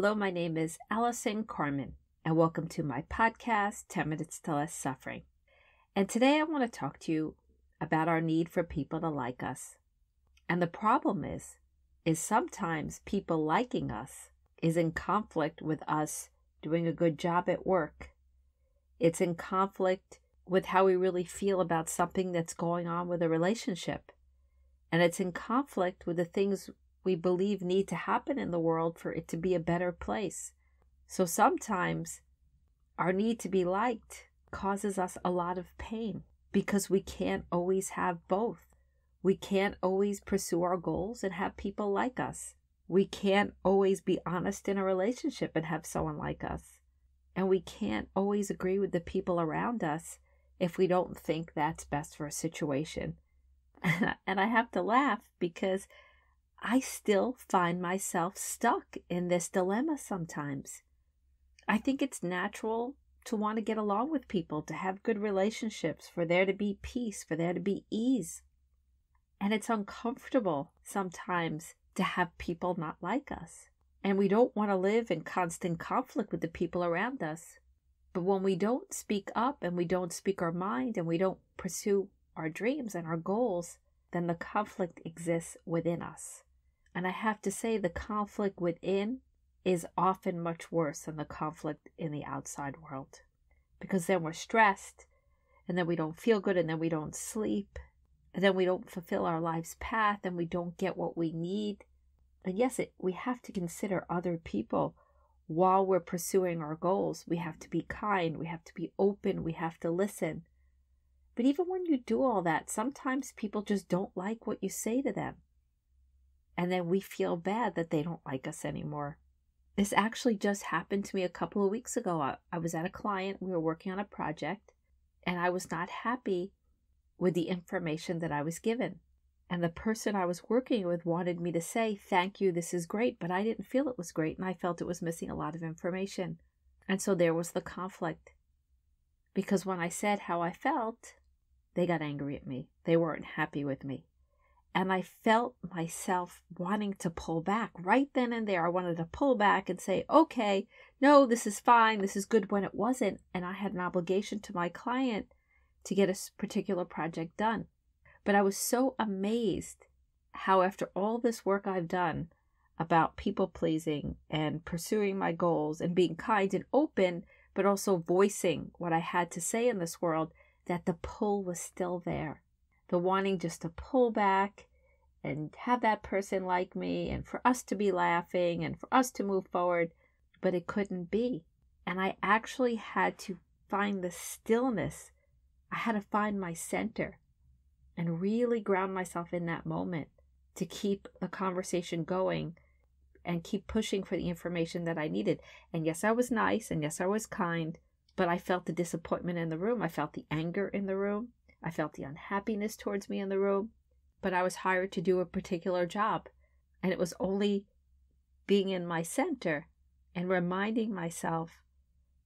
Hello, my name is Allison Carmen, and welcome to my podcast, 10 Minutes to Less Suffering. And today I want to talk to you about our need for people to like us. And the problem is sometimes people liking us is in conflict with us doing a good job at work. It's in conflict with how we really feel about something that's going on with a relationship. And it's in conflict with the things we believe need to happen in the world for it to be a better place. So sometimes our need to be liked causes us a lot of pain because we can't always have both. We can't always pursue our goals and have people like us. We can't always be honest in a relationship and have someone like us. And we can't always agree with the people around us if we don't think that's best for a situation. And I have to laugh because I still find myself stuck in this dilemma sometimes. I think it's natural to want to get along with people, to have good relationships, for there to be peace, for there to be ease. And it's uncomfortable sometimes to have people not like us. And we don't want to live in constant conflict with the people around us. But when we don't speak up and we don't speak our mind and we don't pursue our dreams and our goals, then the conflict exists within us. And I have to say, the conflict within is often much worse than the conflict in the outside world. Because then we're stressed, and then we don't feel good, and then we don't sleep, and then we don't fulfill our life's path, and we don't get what we need. And yes, we have to consider other people while we're pursuing our goals. We have to be kind, we have to be open, we have to listen. But even when you do all that, sometimes people just don't like what you say to them. And then we feel bad that they don't like us anymore. This actually just happened to me a couple of weeks ago. I was at a client, we were working on a project, and I was not happy with the information that I was given. And the person I was working with wanted me to say, "Thank you, this is great," but I didn't feel it was great, and I felt it was missing a lot of information. And so there was the conflict. Because when I said how I felt, they got angry at me. They weren't happy with me. And I felt myself wanting to pull back. Right then and there, I wanted to pull back and say, okay, no, this is fine, this is good, when it wasn't. And I had an obligation to my client to get a particular project done. But I was so amazed how after all this work I've done about people pleasing and pursuing my goals and being kind and open, but also voicing what I had to say in this world, that the pull was still there. The wanting just to pull back and have that person like me and for us to be laughing and for us to move forward, but it couldn't be. And I actually had to find the stillness. I had to find my center and really ground myself in that moment to keep the conversation going and keep pushing for the information that I needed. And yes, I was nice, and yes, I was kind, but I felt the disappointment in the room. I felt the anger in the room. I felt the unhappiness towards me in the room, but I was hired to do a particular job. And it was only being in my center and reminding myself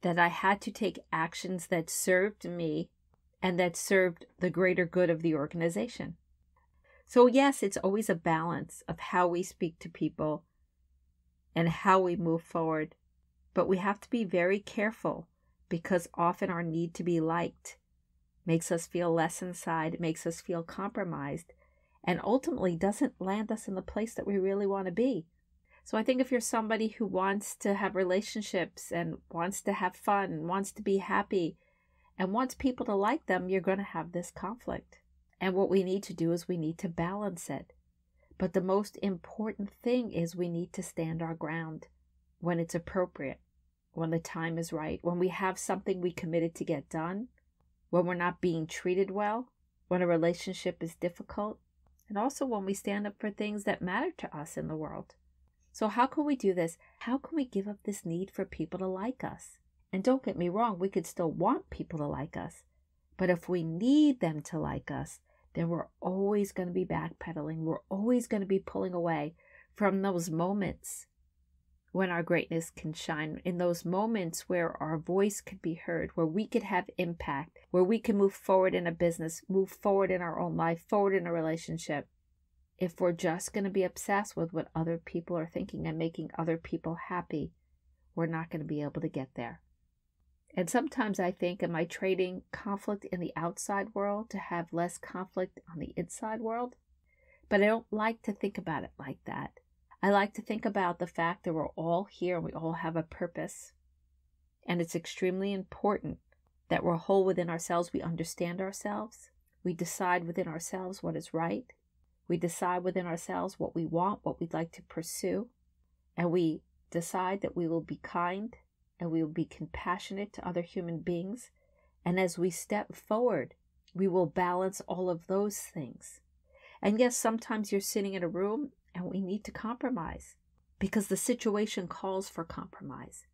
that I had to take actions that served me and that served the greater good of the organization. So yes, it's always a balance of how we speak to people and how we move forward. But we have to be very careful because often our need to be liked makes us feel less inside, it makes us feel compromised, and ultimately doesn't land us in the place that we really want to be. So I think if you're somebody who wants to have relationships and wants to have fun and wants to be happy and wants people to like them, you're going to have this conflict. And what we need to do is we need to balance it. But the most important thing is we need to stand our ground when it's appropriate, when the time is right, when we have something we committed to get done, when we're not being treated well, when a relationship is difficult, and also when we stand up for things that matter to us in the world. So how can we do this? How can we give up this need for people to like us? And don't get me wrong, we could still want people to like us. But if we need them to like us, then we're always going to be backpedaling. We're always going to be pulling away from those moments when our greatness can shine, in those moments where our voice could be heard, where we could have impact, where we can move forward in a business, move forward in our own life, forward in a relationship. If we're just going to be obsessed with what other people are thinking and making other people happy, we're not going to be able to get there. And sometimes I think, am I trading conflict in the outside world to have less conflict on the inside world? But I don't like to think about it like that. I like to think about the fact that we're all here and we all have a purpose. And it's extremely important that we're whole within ourselves. We understand ourselves. We decide within ourselves what is right. We decide within ourselves what we want, what we'd like to pursue. And we decide that we will be kind and we will be compassionate to other human beings. And as we step forward, we will balance all of those things. And yes, sometimes you're sitting in a room and we need to compromise because the situation calls for compromise.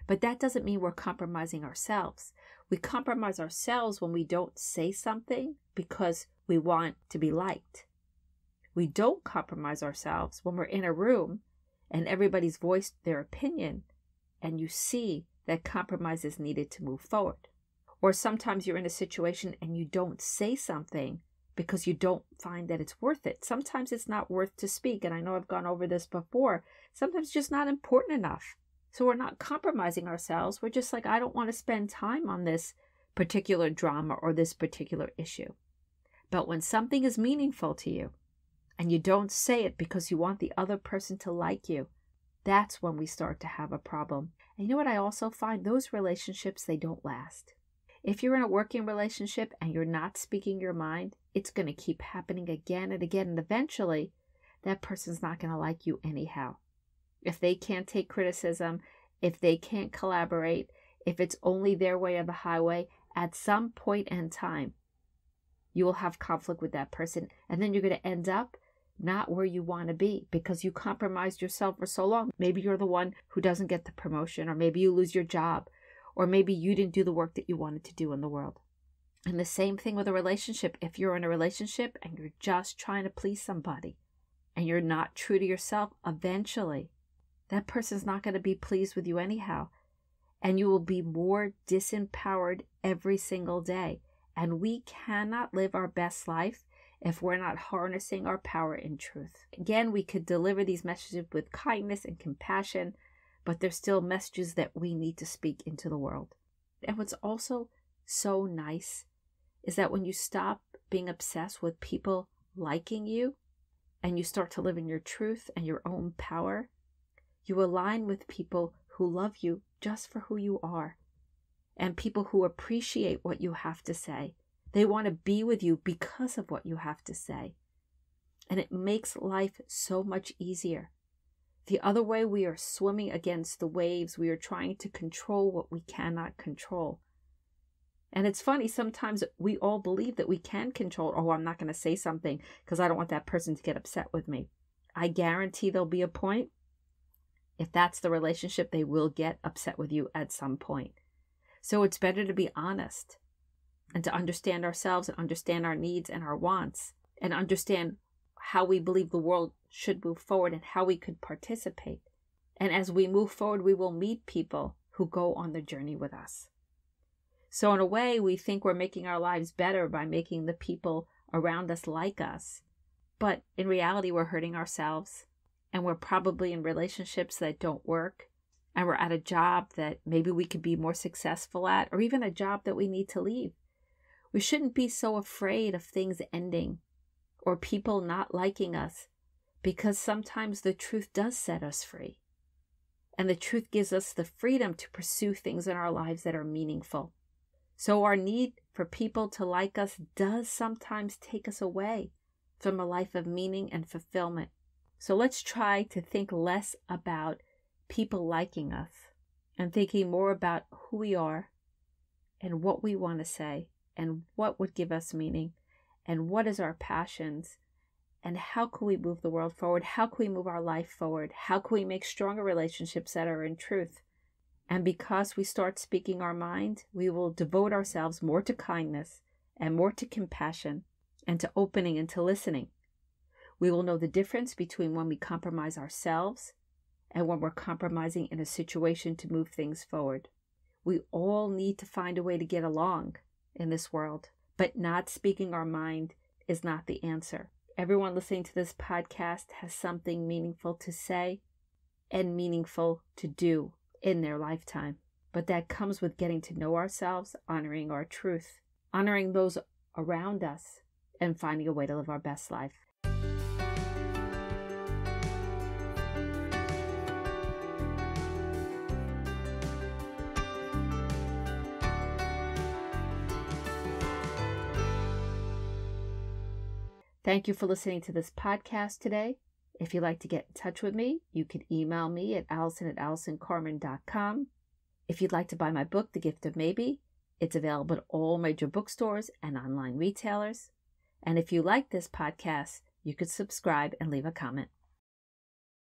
But that doesn't mean we're compromising ourselves. We compromise ourselves when we don't say something because we want to be liked. We don't compromise ourselves when we're in a room and everybody's voiced their opinion and you see that compromise is needed to move forward. Or sometimes you're in a situation and you don't say something because you don't find that it's worth it. Sometimes it's not worth to speak. And I know I've gone over this before. Sometimes it's just not important enough. So we're not compromising ourselves. We're just like, I don't want to spend time on this particular drama or this particular issue. But when something is meaningful to you and you don't say it because you want the other person to like you, that's when we start to have a problem. And you know what I also find? Those relationships, they don't last. If you're in a working relationship and you're not speaking your mind, it's going to keep happening again and again. And eventually, that person's not going to like you anyhow. If they can't take criticism, if they can't collaborate, if it's only their way or the highway, at some point in time, you will have conflict with that person. And then you're going to end up not where you want to be because you compromised yourself for so long. Maybe you're the one who doesn't get the promotion, or maybe you lose your job, or maybe you didn't do the work that you wanted to do in the world. And the same thing with a relationship. If you're in a relationship and you're just trying to please somebody and you're not true to yourself, eventually that person's not going to be pleased with you anyhow. And you will be more disempowered every single day. And we cannot live our best life if we're not harnessing our power in truth. Again, we could deliver these messages with kindness and compassion, but they're still messages that we need to speak into the world. And what's also so nice is that when you stop being obsessed with people liking you and you start to live in your truth and your own power, you align with people who love you just for who you are and people who appreciate what you have to say. They want to be with you because of what you have to say. And it makes life so much easier. The other way, we are swimming against the waves. We are trying to control what we cannot control. And it's funny, sometimes we all believe that we can control, oh, I'm not going to say something because I don't want that person to get upset with me. I guarantee there'll be a point, if that's the relationship, they will get upset with you at some point. So it's better to be honest and to understand ourselves and understand our needs and our wants and understand how we believe the world should move forward and how we could participate. And as we move forward, we will meet people who go on the journey with us. So in a way, we think we're making our lives better by making the people around us like us. But in reality, we're hurting ourselves. And we're probably in relationships that don't work. And we're at a job that maybe we could be more successful at, or even a job that we need to leave. We shouldn't be so afraid of things ending or people not liking us, because sometimes the truth does set us free. And the truth gives us the freedom to pursue things in our lives that are meaningful. So our need for people to like us does sometimes take us away from a life of meaning and fulfillment. So let's try to think less about people liking us and thinking more about who we are and what we want to say and what would give us meaning and what is our passions and how can we move the world forward? How can we move our life forward? How can we make stronger relationships that are in truth? And because we start speaking our mind, we will devote ourselves more to kindness and more to compassion and to opening and to listening. We will know the difference between when we compromise ourselves and when we're compromising in a situation to move things forward. We all need to find a way to get along in this world, but not speaking our mind is not the answer. Everyone listening to this podcast has something meaningful to say and meaningful to do. in their lifetime. But that comes with getting to know ourselves, honoring our truth, honoring those around us, and finding a way to live our best life. Thank you for listening to this podcast today. If you'd like to get in touch with me, you can email me at allison@allisoncarmen.com. If you'd like to buy my book, The Gift of Maybe, it's available at all major bookstores and online retailers. And if you like this podcast, you could subscribe and leave a comment.